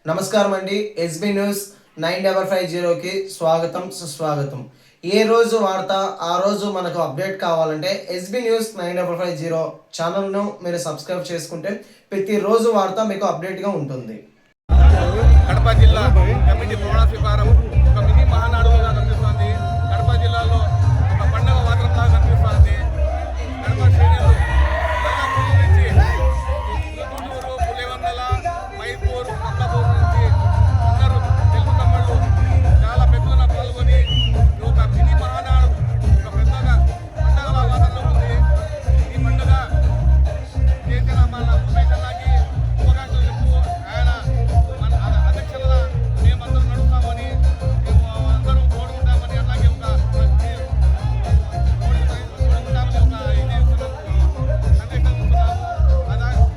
నమస్కారం అండి. SB news 9550కి స్వాగతం సుస్వాగతం. ఏ రోజు వార్త ఆ రోజు మనకు అప్డేట్ కావాలంటే ఎస్బీ న్యూస్ 9550 ఛానల్ను మీరు సబ్స్క్రైబ్ చేసుకుంటే ప్రతిరోజు వార్త మీకు అప్డేట్గా ఉంటుంది. కడప జిల్లా కమిటీ ప్రమాణ స్వీకారం ఒక మినీ మహానాడుగా కనిపిస్తోంది. కడప జిల్లాలో ఒక పండుగ వాతావరణంగా కనిపిస్తోంది. కడప శ్రేణులు నుంచి గుంటూరు, పులివెందుల, మైపూర్, కొత్తపూర్ నుంచి అందరూ తెలుగు తమ్ముళ్ళు చాలా పెద్దగా పాల్గొని ఒక మినీ మహానాడు ఒక పెద్దగా పండుగల వాతావరణం ఉంది. ఈ పండుగ చేసిన మన ఉమేష్ అన్నకి శుభాకాంక్షలు చెప్తూ ఆయన మన అధ్యక్షుల మేమందరం నడుస్తామని అందరూ తోడుకుంటామని అలాగే ఒక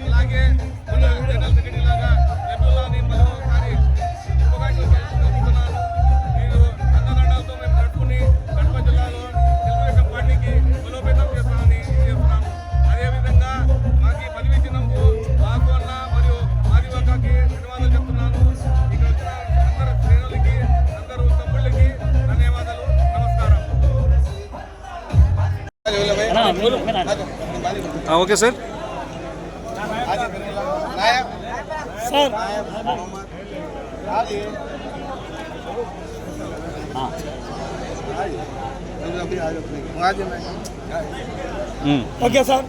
అలాగే జనరల్ సెక్రటరీ లాగా ఎబ్దుల్లాని మరోసారి శుభాకాంక్షలు తెలుపుతున్నాను. మీరు అండదండలతో మేము నడుపుకుని కడప జిల్లాలో తెలుగుదేశం పార్టీకి బలోపేతం చేస్తున్నాము. అదేవిధంగా మాకు పదవి ఇచ్చినందుకు బాబు అన్న మరియు ఆదివాకాకి ధన్యవాదాలు చెప్తున్నాను. ఇక్కడ వచ్చిన అందరు శ్రేణులకి అందరూ తమ్ముళ్ళకి ధన్యవాదాలు. నమస్కారం. Okay sir. Sir okay sir.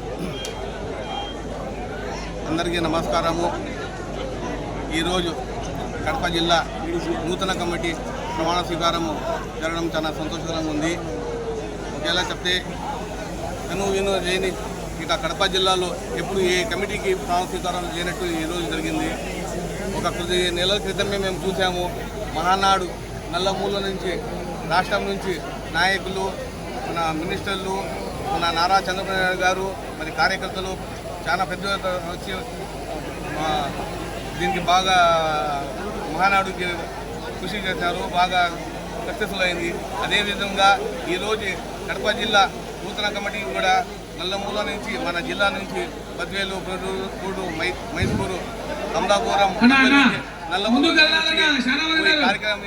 అందరికీ నమస్కారము. ఈరోజు కడప జిల్లా నూతన కమిటీ ప్రమాణ స్వీకారము జరగడం చాలా సంతోషకరంగా ఉంది. ఒకేలా చెప్తే విను లేని ఇక కడప జిల్లాలో ఎప్పుడు ఏ కమిటీకి ప్రమాణ స్వీకారం లేనట్టు ఈరోజు జరిగింది. ఒక కొద్ది నెలల క్రితమే మేము చూసాము. మహానాడు నల్లమూల నుంచి రాష్ట్రం నుంచి నాయకులు, మన మినిస్టర్లు, మన నారా చంద్రబాబు నాయుడు గారు మరి కార్యకర్తలు చాలా పెద్ద వచ్చి దీనికి బాగా మహానాడుకి కృషి చేశారు. బాగా సక్సెస్ఫుల్ అయింది. అదేవిధంగా ఈరోజు కడప జిల్లా నూతన కమిటీ కూడా నల్లమూల నుంచి మన జిల్లా నుంచి బద్వేలు, కోడు, మైసూరు, అమలాపురం, నల్లమూల కార్యక్రమం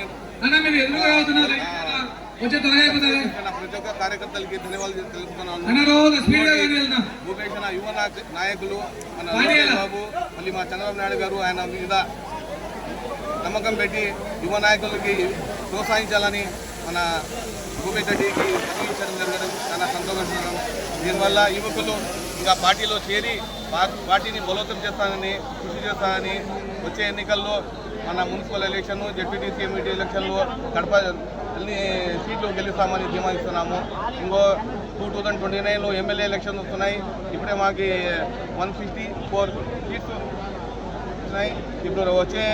ప్రతి ఒక్క కార్యకర్తలకి ధన్యవాదాలు తెలుపుతున్నాను. భూపేషణ యువ నాయకులు మన బాబు, మళ్ళీ మా చంద్రబాబు నాయుడు గారు ఆయన మీద నమ్మకం పెట్టి యువ నాయకులకి ప్రోత్సహించాలని మన భూపేష్ రెడ్డికి ఇచ్చడం జరగడం చాలా సంతోషకరం. దీనివల్ల యువకులు ఇంకా పార్టీలో చేరి పార్టీని బలోపేతం చేస్తానని కృషి చేస్తానని వచ్చే ఎన్నికల్లో మన మున్సిపల్ ఎలక్షన్, జెడ్పీటీసీ, ఎంపీ ఎలక్షన్లో కడప అన్ని సీట్లు గెలుస్తామని తీర్మానిస్తున్నాము. ఇంకో 2029లో ఎమ్మెల్యే ఎలక్షన్ వస్తున్నాయి. ఇప్పుడే మాకు 164 సీట్స్ వస్తున్నాయి. ఇప్పుడు వచ్చే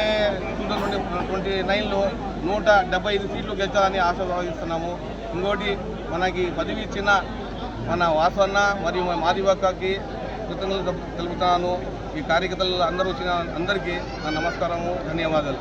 2029లో 175 సీట్లు గెలుచాలని ఆశాభావిస్తున్నాము. ఇంకోటి మనకి పదవి ఇచ్చిన మన వాసన్న మరియు మాదివక్కకి కృతజ్ఞతలు తెలుపుతున్నాను. ఈ కార్యకర్తలు అందరూ వచ్చిన అందరికీ నా నమస్కారము, ధన్యవాదాలు.